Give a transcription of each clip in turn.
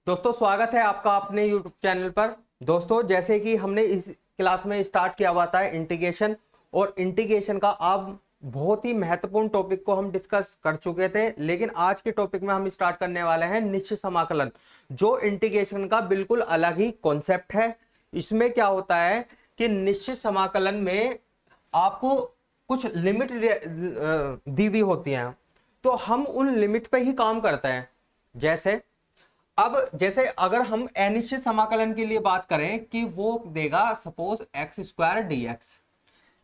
दोस्तों स्वागत है आपका अपने YouTube चैनल पर। दोस्तों जैसे कि हमने इस क्लास में स्टार्ट किया हुआ था इंटीग्रेशन, और इंटीग्रेशन का अब बहुत ही महत्वपूर्ण टॉपिक को हम डिस्कस कर चुके थे, लेकिन आज के टॉपिक में हम स्टार्ट करने वाले हैं निश्चित समाकलन, जो इंटीग्रेशन का बिल्कुल अलग ही कॉन्सेप्ट है। इसमें क्या होता है कि निश्चित समाकलन में आपको कुछ लिमिट दी हुई होती हैं, तो हम उन लिमिट पे ही काम करते हैं। जैसे अगर हम अनिश्चित समाकलन के लिए बात करें कि वो देगा suppose x square D x,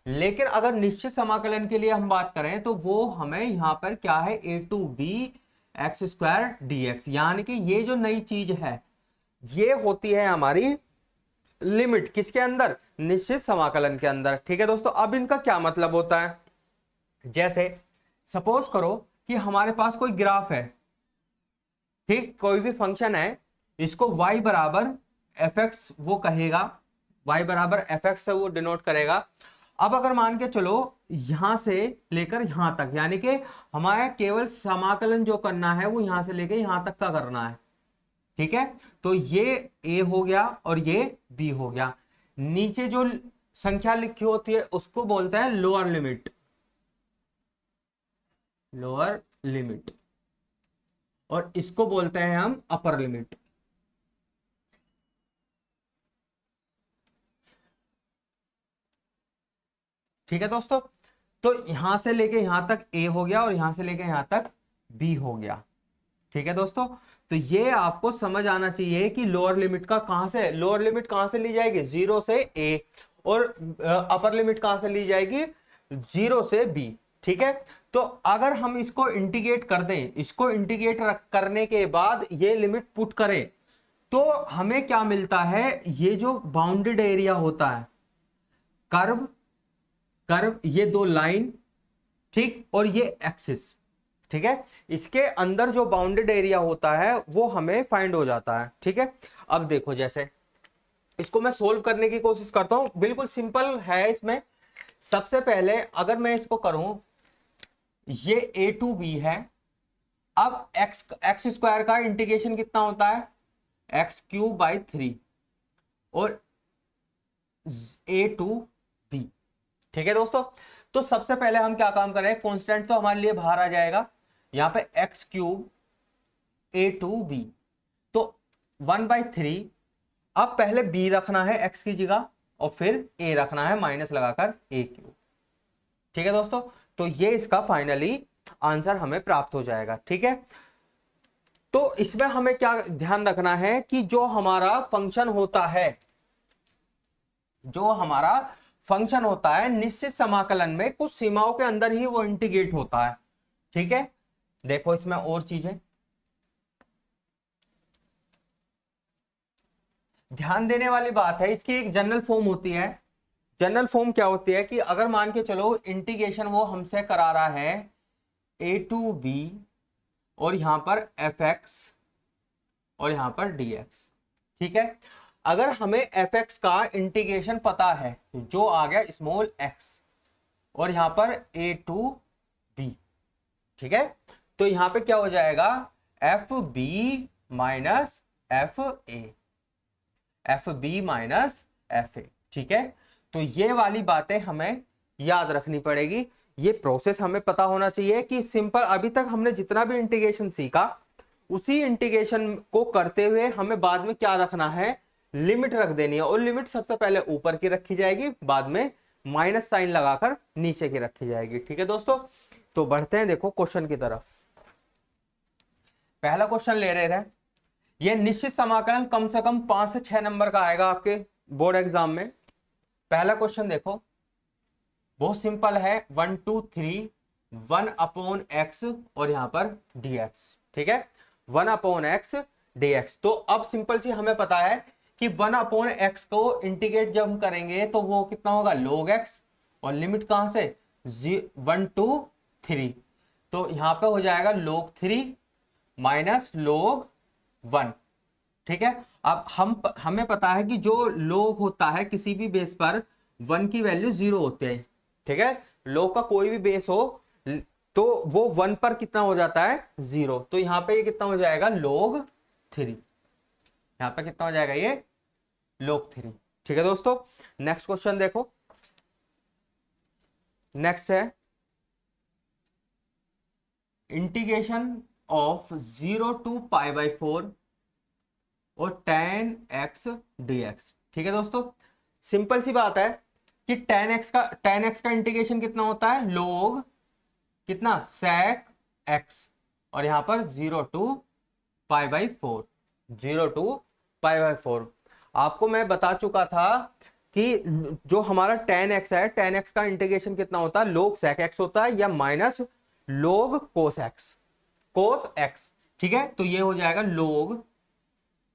लेकिन अगर निश्चित समाकलन के लिए हम बात करें तो वो हमें यहां पर क्या है, A to B X square D X, यानी कि ये जो नई चीज है ये होती है हमारी लिमिट। किसके अंदर? निश्चित समाकलन के अंदर। ठीक है दोस्तों, अब इनका क्या मतलब होता है? जैसे सपोज करो कि हमारे पास कोई ग्राफ है, ठीक, कोई भी फंक्शन है, इसको y बराबर एफ एक्स वो कहेगा, y बराबर एफ एक्स से वो डिनोट करेगा। अब अगर मान के चलो यहां से लेकर यहां तक, यानी कि हमारे केवल समाकलन जो करना है वो यहां से लेकर यहां तक का करना है। ठीक है, तो ये a हो गया और ये b हो गया। नीचे जो संख्या लिखी होती है उसको बोलते हैं लोअर लिमिट, लोअर लिमिट, और इसको बोलते हैं हम अपर लिमिट। ठीक है दोस्तों, तो यहां से लेके यहां तक a हो गया और यहां से लेके यहां तक b हो गया। ठीक है दोस्तों, तो ये आपको समझ आना चाहिए कि लोअर लिमिट का लोअर लिमिट कहां से ली जाएगी, 0 से a, और अपर लिमिट कहां से ली जाएगी, 0 से b। ठीक है, तो अगर हम इसको इंटीग्रेट कर दें, इसको इंटीग्रेट करने के बाद ये लिमिट पुट करें, तो हमें क्या मिलता है, ये जो बाउंडेड एरिया होता है, कर्व ये दो लाइन, ठीक, और ये एक्सिस, ठीक है, इसके अंदर जो बाउंडेड एरिया होता है वो हमें फाइंड हो जाता है। ठीक है, अब देखो जैसे इसको मैं सोल्व करने की कोशिश करता हूं, बिल्कुल सिंपल है। इसमें सबसे पहले अगर मैं इसको करूं, ये ए टू बी है। अब एक्स स्क्वायर का इंटीग्रेशन कितना होता है, एक्स क्यूब बाई 3, और ए टू बी। ठीक है दोस्तों, तो सबसे पहले हम क्या काम करें, कांस्टेंट तो हमारे लिए बाहर आ जाएगा, यहां पे x cube a to b, तो 1/3। अब पहले b रखना है x की जगह, और फिर a रखना है माइनस लगाकर a क्यूब। ठीक है दोस्तों, तो ये इसका फाइनली आंसर हमें प्राप्त हो जाएगा। ठीक है, तो इसमें हमें क्या ध्यान रखना है कि जो हमारा फंक्शन होता है, जो हमारा फंक्शन होता है निश्चित समाकलन में कुछ सीमाओं के अंदर ही वो इंटीग्रेट होता है। ठीक है, देखो इसमें और चीजें ध्यान देने वाली बात है। इसकी एक जनरल फॉर्म होती है। जनरल फॉर्म क्या होती है कि अगर मान के चलो इंटीग्रेशन वो हमसे करा रहा है ए टू बी, और यहां पर एफ एक्स, और यहां पर डी एक्स। ठीक है, अगर हमें एफ एक्स का इंटीग्रेशन पता है, जो आ गया स्मॉल एक्स, और यहां पर ए टू बी, ठीक है, तो यहां पे क्या हो जाएगा, f b minus f a, f b minus f a. ठीक है, तो ये वाली बातें हमें याद रखनी पड़ेगी। ये प्रोसेस हमें पता होना चाहिए कि सिंपल, अभी तक हमने जितना भी इंटीग्रेशन सीखा, उसी इंटीग्रेशन को करते हुए हमें बाद में क्या रखना है, लिमिट रख देनी है। और लिमिट सबसे पहले ऊपर की रखी जाएगी, बाद में माइनस साइन लगाकर नीचे की रखी जाएगी। ठीक है दोस्तों, तो बढ़ते हैं देखो क्वेश्चन की तरफ। पहला क्वेश्चन ले रहे थे, ये निश्चित समाकलन कम से कम 5 से 6 नंबर का आएगा आपके बोर्ड एग्जाम में। पहला क्वेश्चन देखो, बहुत सिंपल है, 1 2 3 1/x और यहां पर dx। ठीक है, 1/x dx। तो अब सिंपल सी हमें पता है कि 1/x को इंटीग्रेट जब हम करेंगे तो वो कितना होगा, log x, और लिमिट कहां से, 1 to 3, तो यहां पे हो जाएगा log 3 माइनस log 1। ठीक है, अब हमें पता है कि जो log होता है किसी भी बेस पर 1 की वैल्यू 0 होती है। ठीक है, log का कोई भी बेस हो तो वो 1 पर कितना हो जाता है, 0, तो यहां पे ये कितना हो जाएगा, log 3। यहाँ पे कितना हो जाएगा ये log 3। ठीक है दोस्तों, नेक्स्ट क्वेश्चन देखो। नेक्स्ट है integration of 0 to pi by 4 और tan x dx। ठीक है दोस्तों, सिंपल सी बात है कि tan x का इंटीग्रेशन कितना होता है, log कितना sec x, और यहां पर 0 to pi by 4, 0 to pi by 4। आपको मैं बता चुका था कि जो हमारा tan x है, tan x का इंटीग्रेशन कितना होता है, log sec x होता है या माइनस log cos x। ठीक है, तो ये हो जाएगा log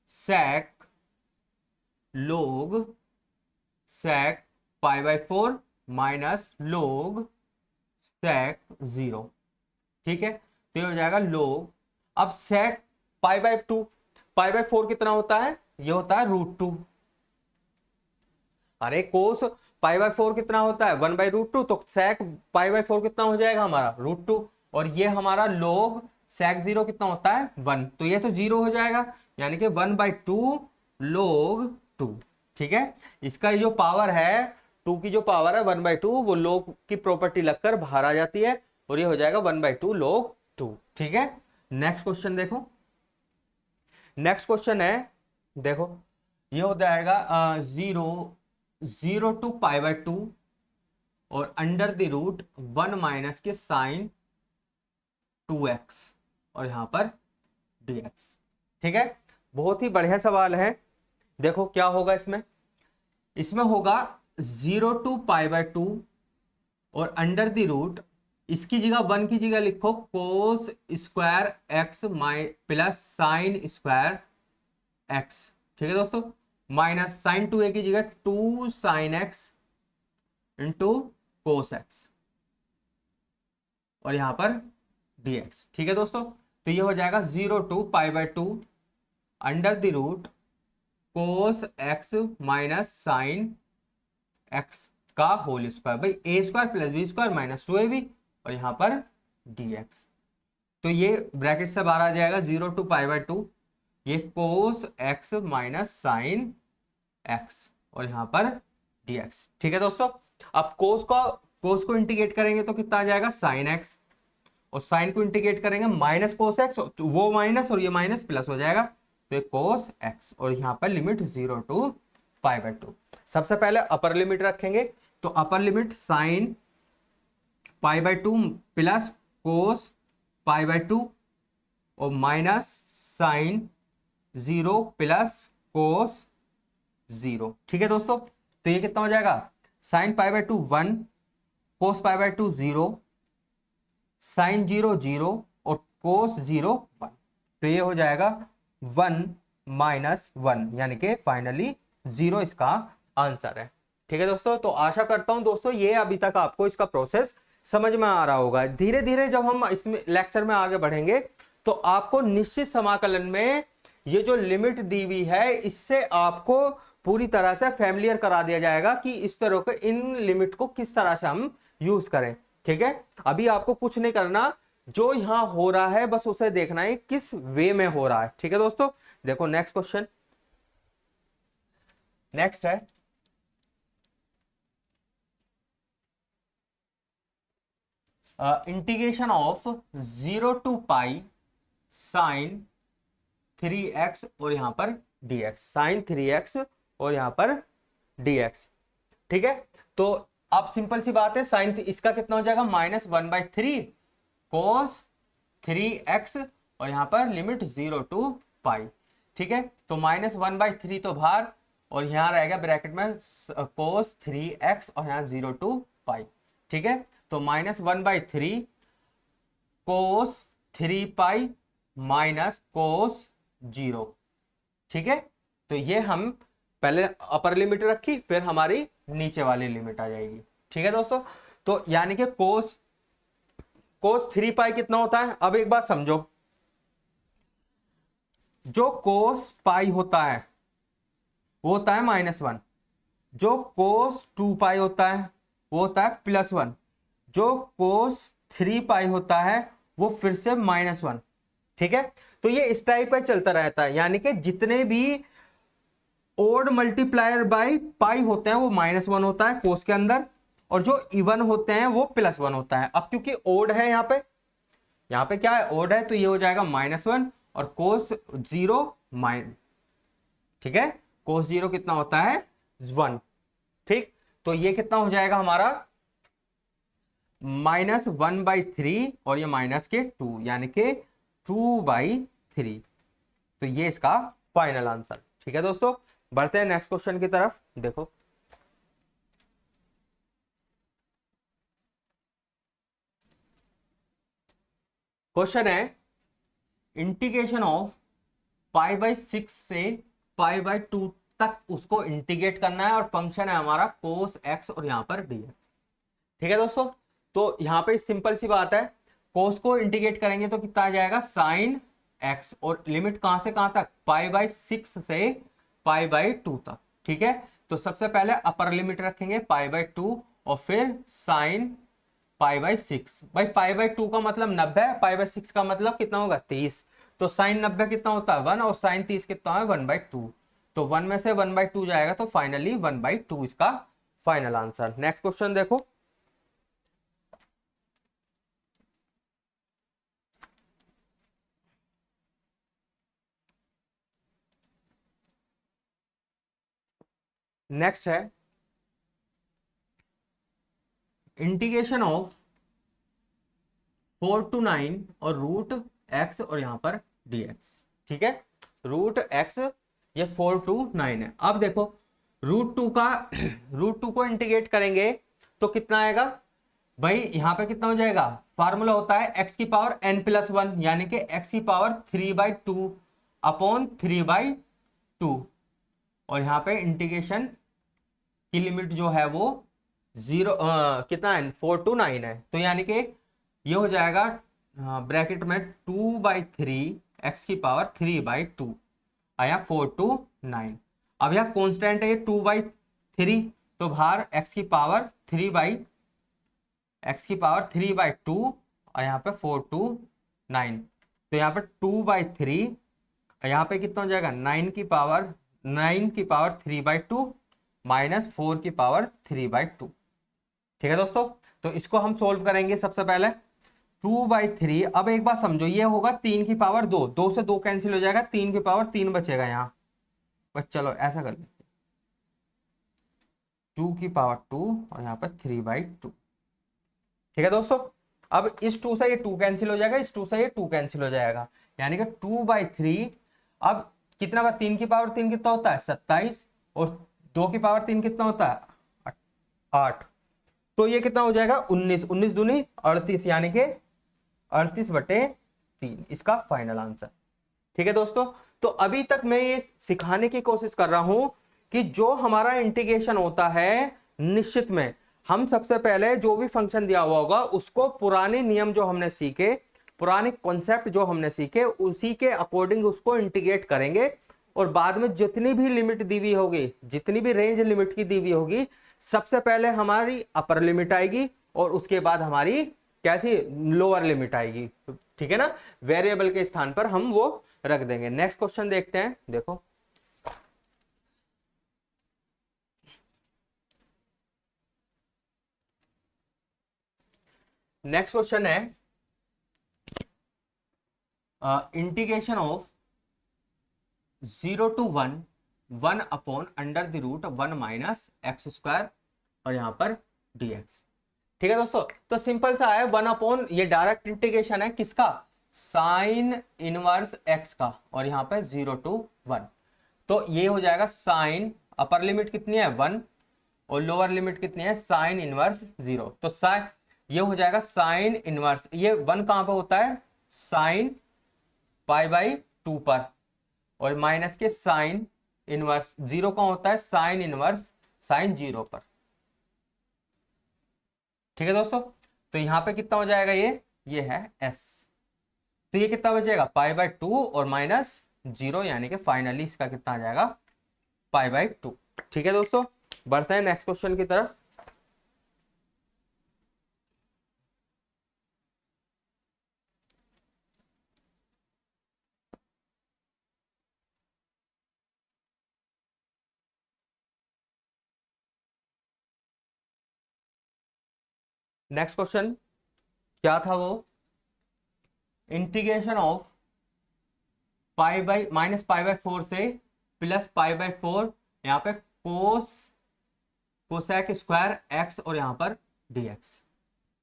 sec pi by 4 minus log sec 0। ठीक है, तो ये हो जाएगा log, अब sec pi by 2, pi by 4 कितना होता है, ये होता है √2। अरे कोस पाई बाई 4 कितना होता है, 1/√2, तो sec पाई बाई 4 कितना हो जाएगा हमारा √2, और ये हमारा log sec 0 कितना होता है 1, तो ये तो 0 हो जाएगा, यानी कि 1/2 log 2। ठीक है, इसका जो पावर है 2 की जो पावर है 1/2 वो log की प्रॉपर्टी लगकर बाहर आ जाती है, और ये हो जाएगा 1/2 log 2। ठीक है, नेक्स्ट क्वेश्चन देखो। नेक्स्ट क्वेश्चन है, देखो ये हो जाएगा 0 टू पाई बाई 2 और अंडर द रूट 1 माइनस के साइन 2x और यहां पर dx। ठीक है, बहुत ही बढ़िया सवाल है। देखो क्या होगा इसमें, इसमें होगा 0 टू पाई बाई 2 और अंडर द रूट, इसकी जगह 1 की जगह लिखो cos square x plus sign square x। ठीक है दोस्तों, माइनस साइन 2a की जगह 2 sine x into cos x और यहां पर dx। ठीक है दोस्तों, तो ये हो जाएगा 0 to pi by 2 under the root cos x minus sine x का होल स्क्वायर, भाई a square plus b square minus 2ab और यहां पर dx। तो ये ब्रैकेट से बाहर आ जाएगा 0 टू पाई बाई 2, ये कोस x माइनस साइन x और यहां पर dx। ठीक है दोस्तों, अब कोस को इंटीग्रेट करेंगे तो कितना आ जाएगा साइन x, और साइन को इंटीग्रेट करेंगे माइनस कोस एक्स, तो वो माइनस और ये माइनस प्लस हो जाएगा, तो ये कोस एक्स, और यहां पर लिमिट 0 टू पाई बाई 2। सबसे पहले अपर लिमिट रखेंगे, तो upper limit sign pi by 2 plus cos pi by 2 और माइनस साइन 0 प्लस कोस 0। ठीक है दोस्तों, तो ये कितना हो जाएगा, sine pi by 2 1, cos pi by 2 0, sine 0 0 और कोस 0 1, तो ये हो जाएगा 1 माइनस 1, यानी कि फाइनली 0 इसका आंसर है। ठीक है दोस्तों, तो आशा करता हूं दोस्तों ये अभी तक आपको इसका प्रोसेस समझ में आ रहा होगा। धीरे धीरे जब हम इसमें लेक्चर में आगे बढ़ेंगे तो आपको निश्चित समाकलन में ये जो लिमिट दी हुई है इससे आपको पूरी तरह से फैमिलियर करा दिया जाएगा कि इस तरह के इन लिमिट को किस तरह से हम यूज करें। ठीक है, अभी आपको कुछ नहीं करना, जो यहां हो रहा है बस उसे देखना है किस वे में हो रहा है। ठीक है दोस्तों, देखो नेक्स्ट क्वेश्चन। नेक्स्ट है integration of 0 to pi sine 3x और यहां पर dx, साइन 3x और यहां पर dx। ठीक है, तो अब सिंपल सी बात है, साइन इसका कितना हो जाएगा -1/3 कोस 3x और यहां पर लिमिट 0 टू पाई। ठीक है, तो -1/3 तो बाहर और यहां रहेगा ब्रैकेट में कोस 3x और यहां 0 टू पाई। ठीक है, तो -1/3 कोस 3 पाई माइनस कोस 0। ठीक है, तो ये हम पहले अपर लिमिट रखी, फिर हमारी नीचे वाली लिमिट आ जाएगी। ठीक है दोस्तों, तो यानी कि कोस 3 पाई कितना होता है, अब एक बात समझो, जो कोस पाई होता है वो होता है -1, जो कोस 2 पाई होता है वो होता है +1, जो कोस 3 पाई होता है वो फिर से -1। ठीक है, तो ये इस टाइप का चलता रहता है, यानी कि जितने भी ओड मल्टीप्लायर बाय पाई होते हैं वो -1 होता है कोस के अंदर, और जो इवन होते हैं वो +1 होता है। अब क्योंकि ओड है यहाँ पे क्या है, ओड है, तो ये हो जाएगा -1 और कोस 0 माइन, ठीक है, कोस 0 कितना होता है 1, ठीक, तो ये कितना हो जाएगा हमारा -1/3 और ये -2 यानी कि 2/3। तो ये इसका फाइनल आंसर। ठीक है दोस्तों, बढ़ते हैं नेक्स्ट क्वेश्चन की तरफ। देखो क्वेश्चन है इंटीग्रेशन ऑफ π/6 से π/2 तक उसको इंटीग्रेट करना है, और फंक्शन है हमारा cos x और यहां पर dx। ठीक है दोस्तों, तो यहां पे सिंपल सी बात है, cos को इंटीग्रेट करेंगे तो कितना आ जाएगा sin x, और लिमिट कहां से कहां तक, π/6 से π/2 तक। ठीक है, तो सबसे पहले अपर लिमिट रखेंगे π/2 और फिर sin π/6। भाई π/2 का मतलब 90 है, π/6 का मतलब कितना होगा 30, तो sin 90 कितना होता है 1 और sin 30 कितना है 1/2, तो 1 में से 1/2 जाएगा, तो फाइनली 1/2 इसका फाइनल आंसर। नेक्स्ट क्वेश्चन देखो, नेक्स्ट है इंटीग्रेशन ऑफ 4 to 9 और √x और यहां पर dx। ठीक है, √x ये 4 to 9 है। अब देखो √2 को इंटीग्रेट करेंगे तो कितना आएगा भाई, यहां पे कितना हो जाएगा, फार्मूला होता है x की पावर n+1 यानी कि x की पावर 3/2 अपॉन 3/2, और यहां पे इंटीग्रेशन की लिमिट जो है वो 0 कितना है 4 to 9 है, तो यानी कि ये हो जाएगा ब्रैकेट में 2/3 x की पावर 3/2 आया 4 to 9। अब यह कांस्टेंट है 2/3, तो बाहर x की पावर 3/2 और यहाँ पे 4 to 9, तो यहाँ पे 2/3, यहाँ पे कितना हो जाएगा 9 की पावर 3/2 -4 की पावर 3/2। ठीक है दोस्तों, तो इसको हम सोल्व करेंगे। सबसे पहले 2/3, अब एक बात समझो, ये होगा 3 की पावर 2, 2 से 2 कैंसिल हो जाएगा, 3 की पावर 3 बचेगा यहाँ, बस चलो ऐसा कर लेते, 2 की पावर 2 और यहाँ पर 3/2। ठीक है दोस्तों, अब इस 2 से ये 2 कैंसिल हो जाएगा, इस 2 से ये 2 कैंसिल हो जाएगा, यानी कि 2/3। अब कितना बार 3 की पावर 3 कितना होता है 27, और 2 की पावर 3 कितना होता है 8, तो ये कितना हो जाएगा 19, 19 दूनी 38, यानी कि 38/3 इसका फाइनल आंसर। ठीक है दोस्तों, तो अभी तक मैं ये सिखाने की कोशिश कर रहा हूं कि जो हमारा इंटीग्रेशन होता है, निश्चित में हम सबसे पहले जो भी फंक्शन दिया हुआ होगा उसको पुराने नियम जो हमने सीखे, पुराने कॉन्सेप्ट जो हमने सीखे, उसी के अकॉर्डिंग उसको इंटीग्रेट करेंगे, और बाद में जितनी भी लिमिट दी हुई होगी, जितनी भी रेंज लिमिट की दी हुई होगी, सबसे पहले हमारी अपर लिमिट आएगी और उसके बाद हमारी कैसी लोअर लिमिट आएगी। ठीक है ना, वेरिएबल के स्थान पर हम वो रख देंगे। नेक्स्ट क्वेश्चन देखते हैं। देखो नेक्स्ट क्वेश्चन है integration of 0 to 1 1 upon √1 - x² और यहां पर dx। ठीक है दोस्तों, तो सिंपल सा है 1 अपॉन, ये डायरेक्ट इंटीग्रेशन है किसका, साइन इनवर्स x का, और यहां पे 0 to 1, तो ये हो जाएगा साइन, अपर लिमिट कितनी है 1 और लोअर लिमिट कितनी है साइन इनवर्स 0, तो साइन ये हो जाएगा साइन इनवर्स, ये 1 कहां पे होता है साइन π/2 पर, और माइनस के साइन इनवर्स 0 कहां होता है साइन इनवर्स साइन 0 पर। ठीक है दोस्तों, तो यहां पे कितना हो जाएगा, ये है s, तो ये कितना बचेगा π/2 और -0, यानी कि फाइनली इसका कितना आ जाएगा π/2। ठीक है दोस्तों, बढ़ते हैं नेक्स्ट क्वेश्चन की तरफ। नेक्स्ट क्वेश्चन क्या था वो, integration of pi by minus pi by 4 से प्लस पाई बाई 4, यहाँ पे कोसेक स्क्वायर एक्स और यहाँ पर डीएक्स।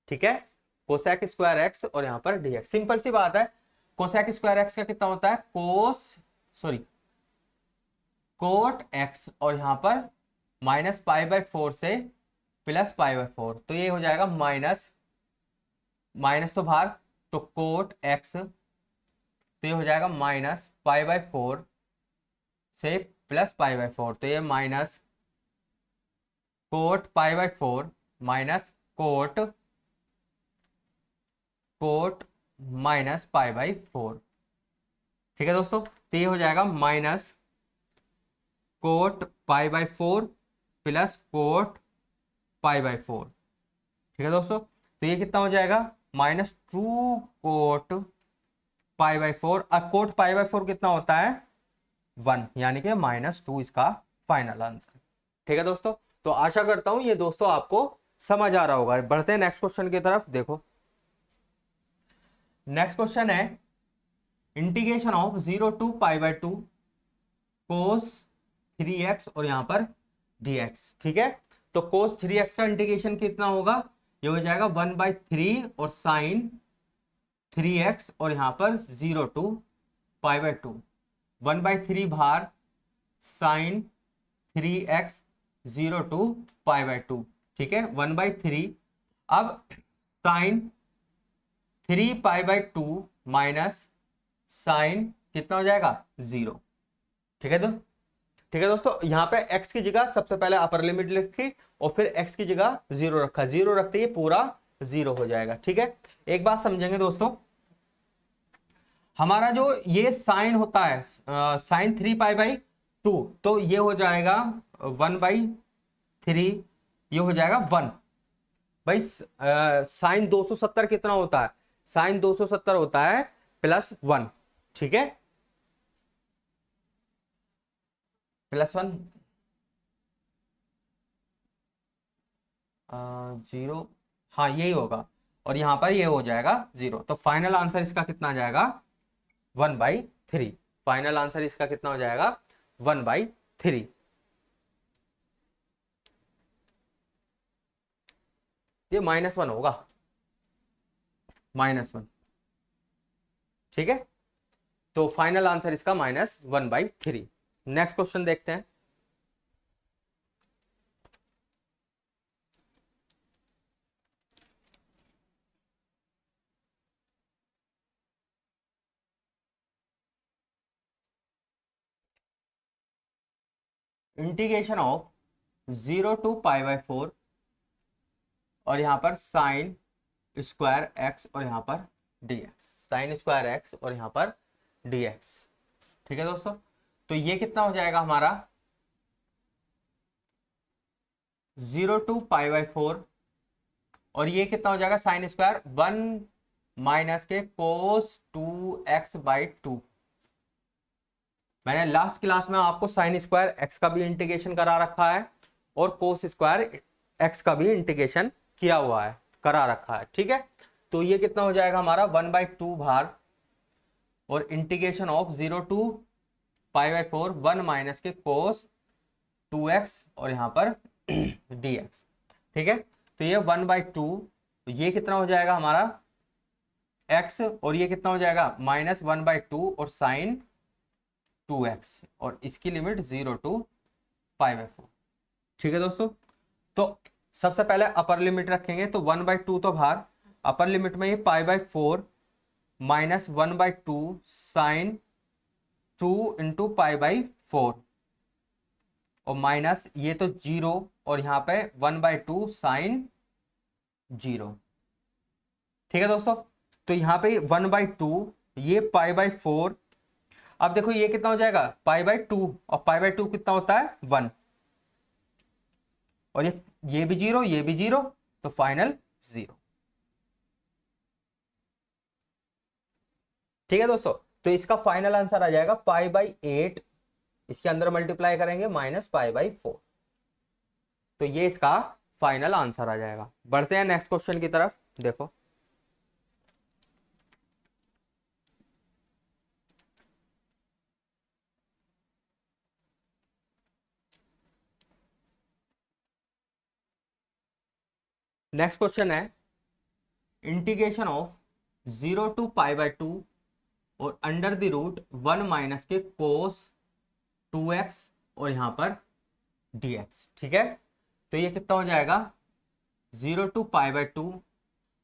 ठीक है, कोसेक स्क्वायर एक्स और यहाँ पर डीएक्स। सिंपल सी बात है, कोसेक स्क्वायर एक्स का कितना होता है, कोट एक्स और यहाँ पर माइनस पाई बाई 4 से प्लस पाई बाई 4, तो ये हो जाएगा माइनस माइनस तो बाहर, तो कोट एक्स, तो ये हो जाएगा माइनस पाई बाई 4 से प्लस पाई बाई 4, तो ये minus cot pi by 4 minus cot minus pi by 4। ठीक है दोस्तों, तो ये हो जाएगा minus cot pi by 4 plus coat pi by 4। ठीक है दोस्तों, तो ये कितना हो जाएगा, माइनस 2 कोट पाई बाई 4। अब कोट पाई बाई 4 कितना होता है, 1, यानी कि -2 इसका फाइनल आंसर। ठीक है दोस्तों, तो आशा करता हूं ये दोस्तों आपको समझ आ रहा होगा। बढ़ते हैं नेक्स्ट क्वेश्चन की तरफ। देखो नेक्स्ट क्वेश्चन है integration of 0 to pi by 2 cos 3x और यहां पर dx। ठीक है, तो कोस 3x का इंटीग्रेशन कितना होगा, ये हो जाएगा 1/3 और साइन 3x और यहां पर 0 टू पाई बाई 2, 1/3 भार sign 3x 0 to pi by 2। ठीक है, 1/3, अब sine 3 pi by 2 minus sine कितना हो जाएगा 0। ठीक है, तो ठीक है दोस्तों, यहां पे x की जगह सबसे पहले अपर लिमिट लिखी और फिर x की जगह 0 रखा, 0 रखते ही पूरा 0 हो जाएगा। ठीक है, एक बात समझेंगे दोस्तों, हमारा जो ये साइन होता है साइन 3 पाई बाई 2, तो ये हो जाएगा 1/3, ये हो जाएगा 1 भाई। साइन 270 कितना होता है, साइन 270 होता है +1। ठीक है, +1 0, हाँ यही होगा, और यहां पर ये हो जाएगा 0, तो फाइनल आंसर इसका कितना आ जाएगा 1/3। फाइनल आंसर इसका कितना हो जाएगा 1/3। ये -1 होगा, -1। ठीक है, तो फाइनल आंसर इसका -1/3। नेक्स्ट क्वेश्चन देखते हैं। Integration of 0 to pi by 4 और यहां पर साइन स्क्वायर एक्स और यहां पर dx, साइन स्क्वायर एक्स और यहां पर dx। ठीक है दोस्तों, तो ये कितना हो जाएगा हमारा 0 टू पाई बाई 4, और ये कितना हो जाएगा साइन स्क्वायर 1 माइनस के कोस 2x/2। मैंने लास्ट क्लास में आपको साइन स्क्वायर एक्स का भी इंटीग्रेशन करा रखा है और कोस स्क्वायर एक्स का भी इंटीग्रेशन किया हुआ है, करा रखा है। ठीक है, तो ये कितना हो जाएगा हमारा 1/2 भार और integration of 0 to pi by 4 1 minus के कोस 2x और यहां पर dx। ठीक है, तो ये 1/2, ये कितना हो जाएगा हमारा x, और ये कितना हो जाएगा -1/2 और साइन 2x, और इसकी लिमिट 0 टू पाई बाई 4। ठीक है दोस्तों, तो सबसे पहले अपर लिमिट रखेंगे, तो 1/2 तो बाहर, अपर लिमिट में ये pi by 4 -1/2 sine 2 into pi by 4 और माइनस ये तो 0 और यहाँ पे 1/2 साइन 0। ठीक है दोस्तों, तो यहाँ पे 1/2, ये पाई बाई 4। अब देखो ये कितना हो जाएगा पाई बाई 2, और पाई बाई 2 कितना होता है 1, और ये भी 0, ये भी 0, तो फाइनल 0। ठीक है दोस्तों, तो इसका फाइनल आंसर आ जाएगा पाई बाई 8, इसके अंदर मल्टीप्लाई करेंगे -पाई बाई 4, तो ये इसका फाइनल आंसर आ जाएगा। बढ़ते हैं नेक्स्ट क्वेश्चन की तरफ। देखो नेक्स्ट क्वेश्चन है इंटीग्रेशन ऑफ 0 to π/2 और अंडर द रूट 1 माइनस के कोस 2x और यहां पर dx। ठीक है, तो ये कितना हो जाएगा 0 to π/2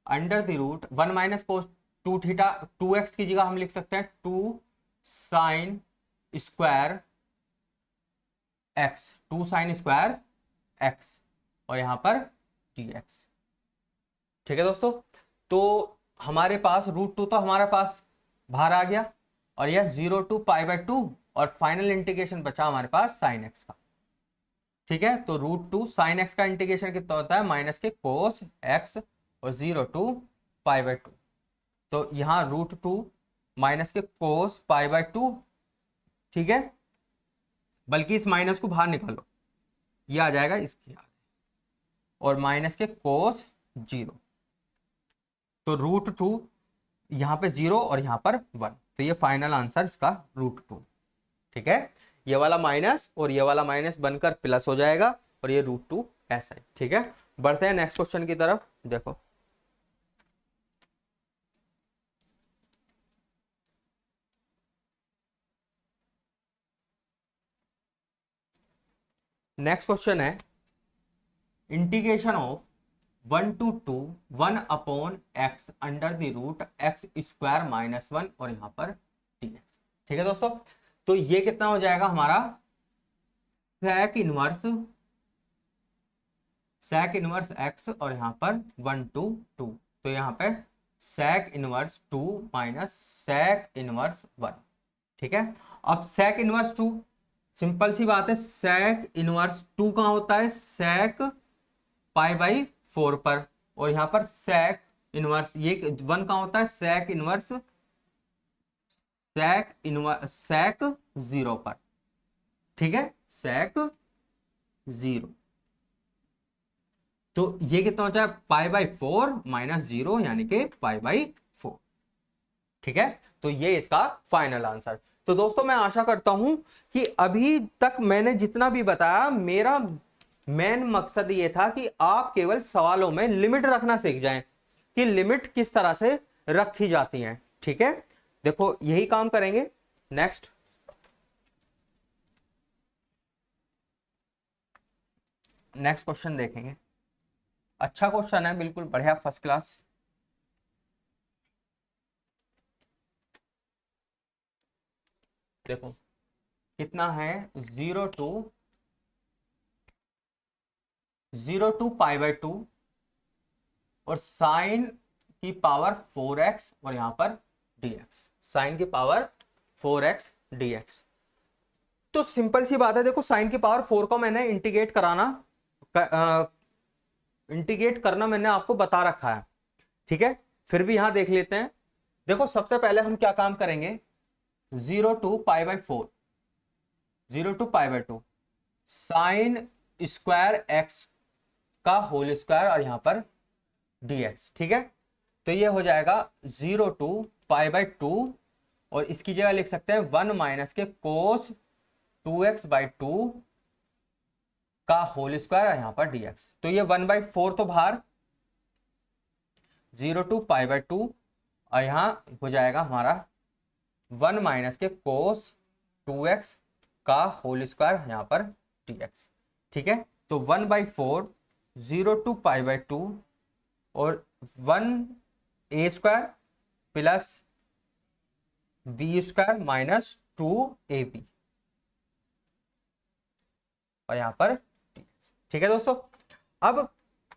under the root 1 minus cos 2 theta, 2x की जगह हम लिख सकते हैं 2 sine square x, 2 sine square x और यहां पर dx। ठीक है दोस्तों, तो हमारे पास √2 तो हमारे पास बाहर आ गया और यह 0 to π/2 और फाइनल इंटीग्रेशन बचा हमारे पास साइन x का। ठीक है, तो √2 साइन x का इंटीग्रेशन कितना होता है माइनस के कोस x और 0 to π/2। तो यहां √2 माइनस के कोस π/2। ठीक है, बल्कि इस माइनस को बाहर निकालो, ये आ जाएगा इसके आगे और माइनस के कोस 0। तो √2 यहां पे 0 और यहां पर 1, तो ये फाइनल आंसर इसका √2। ठीक है, ये वाला माइनस और ये वाला माइनस बनकर प्लस हो जाएगा और ये √2 ऐसा है। ठीक है, बढ़ते हैं नेक्स्ट क्वेश्चन की तरफ। देखो नेक्स्ट क्वेश्चन है integration of 1 to 2 1/x under the root x² -1 और यहां पर dx। ठीक है दोस्तों, तो ये कितना हो जाएगा हमारा sec इनवर्स x और यहां पर 1 to 2, तो यहां पे sec inverse 2 minus sec inverse 1। ठीक है, अब sec इनवर्स 2 सिंपल सी बात है, sec इनवर्स 2 कहां होता है sec π/4 पर और यहां पर sec इनवर्स ये 1 कहां होता है sec इनवर्स sec 0 पर। ठीक है, sec 0, तो ये कितना होता है π/4 माइनस 0 यानी कि π/4। ठीक है, तो ये इसका फाइनल आंसर। तो दोस्तों मैं आशा करता हूं कि अभी तक मैंने जितना भी बताया, मेरा मेन मकसद ये था कि आप केवल सवालों में लिमिट रखना सीख जाएं कि लिमिट किस तरह से रखी जाती हैं। ठीक है, देखो यही काम करेंगे। नेक्स्ट क्वेश्चन देखेंगे। अच्छा क्वेश्चन है, बिल्कुल बढ़िया, फर्स्ट क्लास। देखो कितना है 0 to π/2 और साइन की पावर 4x और यहां पर dx, साइन की पावर 4x dx। तो सिंपल सी बात है, देखो साइन की पावर 4 को मैंने इंटीग्रेट करना मैंने आपको बता रखा है। ठीक है, फिर भी यहां देख लेते हैं। देखो सबसे पहले हम क्या काम करेंगे, 0 to π/4 साइन स्क्वायर x का होल स्क्वायर और यहां पर dx। ठीक है, तो ये हो जाएगा 0 to π/2 और इसकी जगह लिख सकते हैं 1 माइनस के कोस 2x/2 का होल स्क्वायर और यहां पर dx। तो ये 1/4 तो बाहर, 0 to π/2 और यहां हो जाएगा हमारा 1 माइनस के कोस 2x का होल स्क्वायर यहां पर dx। ठीक है, तो 1/4 0 to π/2 और 1a² plus b² minus 2ab और यहां पर dx। ठीक है दोस्तों, अब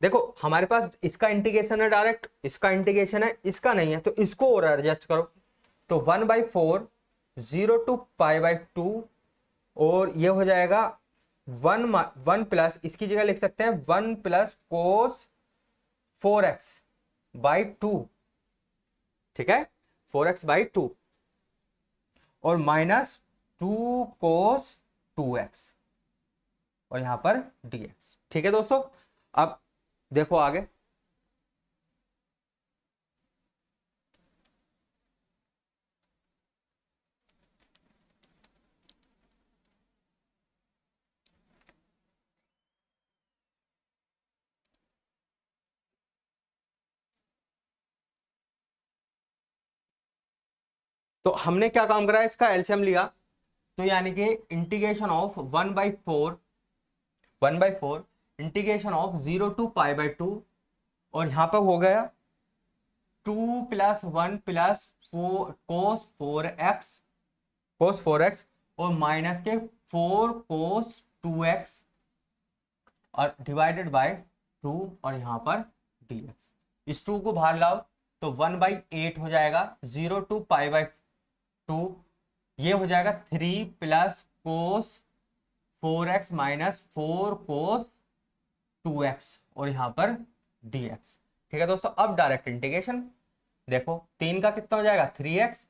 देखो हमारे पास इसका इंटीग्रेशन है डायरेक्ट, इसका इंटीग्रेशन है, इसका नहीं है, तो इसको और एडजस्ट करो। तो 1/4 0 to π/2 और ये हो जाएगा 1 प्लस, इसकी जगह लिख सकते हैं 1 प्लस कोस 4x/2। ठीक है, 4x/2 और माइनस 2 कोस 2x और यहां पर dx। ठीक है दोस्तों, अब देखो आगे। तो हमने क्या काम करा, इसका एलसीएम लिया, तो यानी कि integration of 1/4 integration of 0 to π/2, और यहां पर हो गया 2+1 + 4 cos 4x और माइनस के 4 cos 2x और डिवाइडेड बाय 2, और यहां पर dx। इस 2 को बाहर लाओ तो 1/8 हो जाएगा। 0 to π/2 ये हो जाएगा 3+cos 4x - 4cos 2x और यहां पर dx। ठीक है दोस्तों, अब डायरेक्ट इंटीग्रेशन देखो, 3 का कितना हो जाएगा 3x,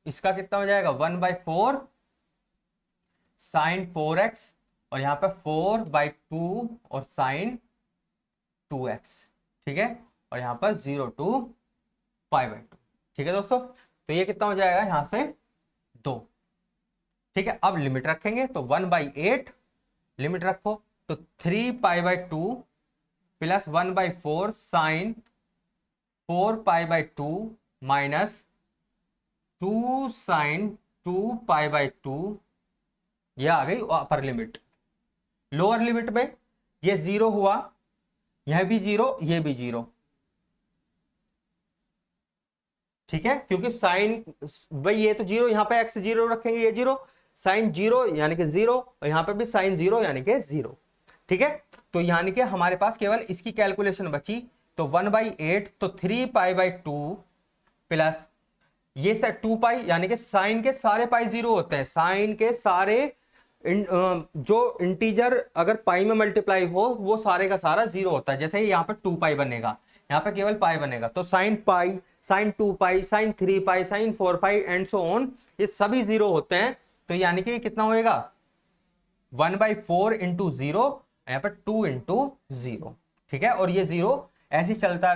इसका कितना हो जाएगा 1/4 sin 4x और यहां पर 4/2 और sin 2x। ठीक है, और यहां पर 0 to π/2। ठीक है दोस्तों, तो ये कितना हो जाएगा यहां से 2। ठीक है, अब लिमिट रखेंगे तो 1/8 लिमिट रखो तो 3π/2 + 1/4 sin 4π/2 माइनस 2 sin 2π/2, ये आ गई अपर लिमिट। लोअर लिमिट में ये 0 हुआ, यह भी 0, ये भी 0। ठीक है, क्योंकि साइन भाई ये तो 0, यहां पे x 0 रखेंगे, ये 0, साइन 0 यानी कि 0, और यहां पे भी साइन 0 यानी कि 0। ठीक है, तो यानी कि हमारे पास केवल इसकी कैलकुलेशन बची, तो 1/8 तो 3π/2 प्लस ये 2π यानी कि साइन के सारे पाई 0 होते हैं, साइन के सारे जो इंटीजर अगर पाई में मल्टीप्लाई हो वो सारे का सारा 0 होता है। जैसे यहाँ पर 2π बनेगा, यहाँ पे केवल पाई बनेगा, तो sine pi, sine 2π, sine 3π, sine 4π and so on, ये सभी 0 होते हैं। तो यानी कि कितना होएगा 1/4 × 0, यहाँ पर 2 × 0। ठीक है, और ये 0 ऐसे चल रहा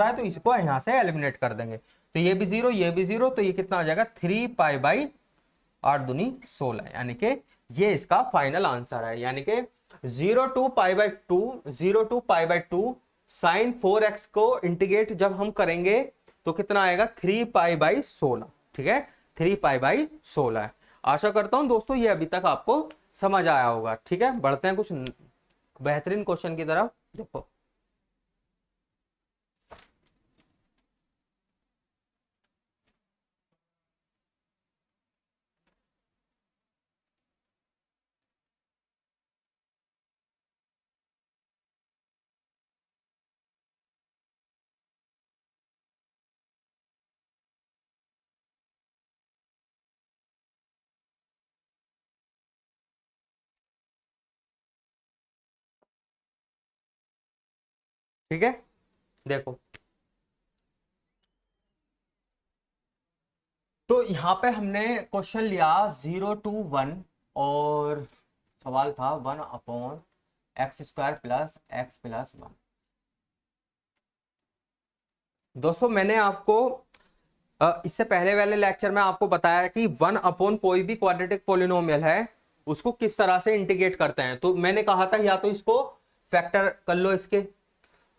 है, तो इसको यहां से एलिमिनेट कर देंगे, तो ये भी 0, ये भी 0, तो ये कितना हो जाएगा 3π/8 दूनी 16, यानी कि ये इसका फाइनल आंसर है। यानी कि 0 to π/2 sin 4x को इंटीग्रेट जब हम करेंगे तो कितना आएगा 3π/16। ठीक है, 3π/16 है। आशा करता हूं दोस्तों ये अभी तक आपको समझ आया होगा। ठीक है, बढ़ते हैं कुछ बेहतरीन क्वेश्चन की तरफ। देखो ठीक है, देखो तो यहां पे हमने क्वेश्चन लिया 0 to 1 और सवाल था 1/x² + x + 1। दोस्तों मैंने आपको इससे पहले वाले लेक्चर में आपको बताया कि 1/ कोई भी क्वाड्रेटिक पॉलिनोमियल है उसको किस तरह से इंटीग्रेट करते हैं। तो मैंने कहा था या तो इसको फैक्टर कर लो इसके,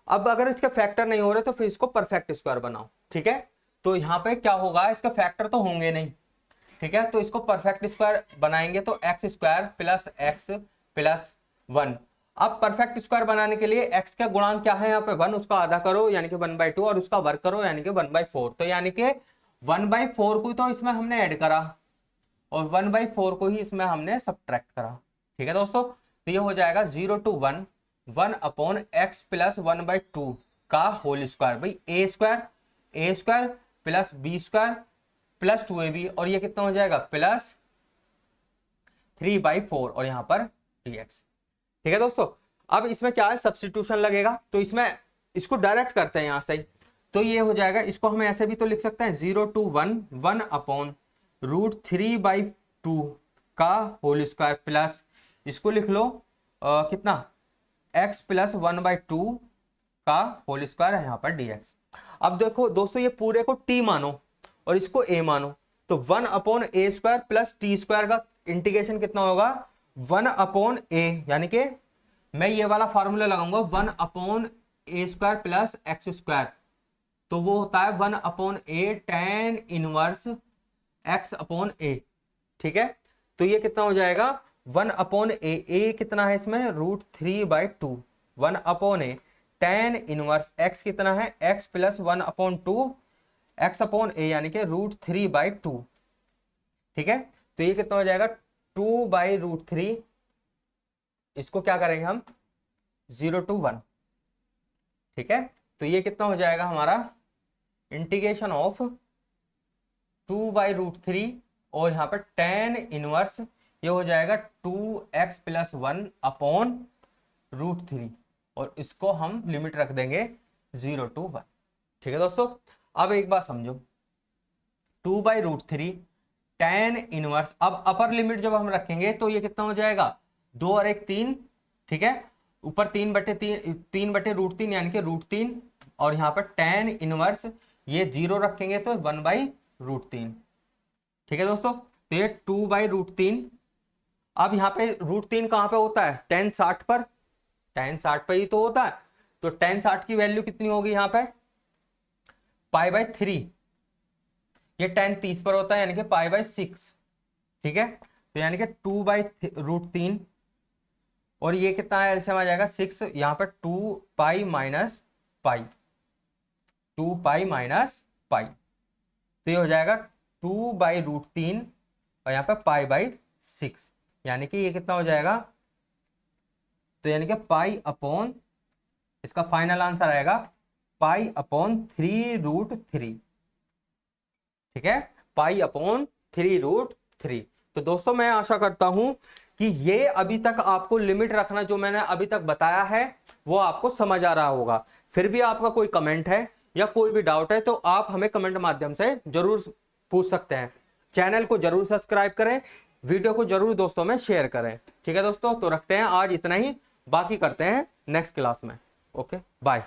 अब अगर इसके फैक्टर नहीं हो रहे तो फिर इसको परफेक्ट स्क्वायर बनाओ। ठीक है, तो यहाँ पे क्या होगा, इसका फैक्टर तो होंगे नहीं। ठीक है, तो इसको परफेक्ट स्क्वायर बनाएंगे तो x² + x + 1। अब परफेक्ट स्क्वायर बनाने के लिए x का गुणांक क्या है यहाँ पे 1, उसका आधा करो यानी कि 1/2 और उसका वर्ग करो यानी कि 1/4। तो यानी कि 1/4 को तो इसमें हमने ऐड करा और 1/4 को ही इसमें हमने सब्ट्रैक्ट करा। ठीक है दोस्तों, तो ये हो जाएगा 0 to 1 1/x + 1/2 का होल स्क्वायर, भाई a² + b² + 2ab, और ये कितना हो जाएगा प्लस 3/4 और यहां पर dx। ठीक है दोस्तों, अब इसमें क्या है सब्स्टिट्यूशन लगेगा, तो इसमें इसको डायरेक्ट करते हैं यहां से, तो ये हो जाएगा, इसको हम ऐसे भी तो लिख सकते हैं 0 to 1 1/√3/2 का होल स्क्वायर प्लस इसको लिख लो कितना x + 1/2 का होल स्क्वायर है यहाँ पर dx। अब देखो दोस्तों ये पूरे को t मानो और इसको a मानो, तो 1/a² प्लस टी स्क्वायर का इंटीग्रेशन कितना होगा 1/a, यानी कि मैं ये वाला फॉर्मूला लगाऊंगा 1/a² प्लस x², तो वो होता है 1/a tan इनवर्स x/a। ठीक है, तो ये कितना हो जाएगा 1/a कितना है इसमें √3/2, 1/a tan इनवर्स x कितना है x प्लस 1/2 x/a यानी कि √3/2। ठीक है, तो ये कितना हो जाएगा 2/√3, इसको क्या करेंगे हम 0 to 1। ठीक है, तो ये कितना हो जाएगा हमारा इंटीग्रेशन ऑफ 2/√3 और यहाँ पर tan इनवर्स ये हो जाएगा 2x प्लस 1/√3 और इसको हम लिमिट रख देंगे 0 to 1। ठीक है दोस्तों, अब एक बात समझो 2/√3 tan इनवर्स, अब अपर लिमिट जब हम रखेंगे तो ये कितना हो जाएगा 2 और 1 3। ठीक है, ऊपर 3/√3 यानी कि √3 और यहाँ पर tan इनवर्स ये 0 रखेंगे तो 1/√3। ठीक है दोस्तों, तो ये 2/√3। अब यहाँ पे √3 कहाँ पे होता है tan 60 पर, tan 60 पर ही तो होता है, तो tan 60 की वैल्यू कितनी होगी यहाँ पे π/3, ये tan 30 पर होता है यानी कि π/6। ठीक है, तो यानी कि 2/√3 और ये कितना है एलसीएम आ जाएगा 6, यहाँ पर 2π माइनस पाई, 2π माइनस पाई, तो ये हो जाएगा 2/√3 और यहाँ पर π/6 यानी कि ये कितना हो जाएगा, तो यानी कि π/, इसका फाइनल आंसर आएगा π/3√3। ठीक है, π/3√3। तो दोस्तों मैं आशा करता हूं कि ये अभी तक आपको लिमिट रखना जो मैंने अभी तक बताया है वो आपको समझ आ रहा होगा। फिर भी आपका कोई कमेंट है या कोई भी डाउट है तो आप हमें कमेंट माध्यम से जरूर पूछ सकते हैं। चैनल को जरूर सब्सक्राइब करें, वीडियो को जरूर दोस्तों में शेयर करें। ठीक है दोस्तों, तो रखते हैं आज इतना ही, बाकी करते हैं नेक्स्ट क्लास में। Okay, bye.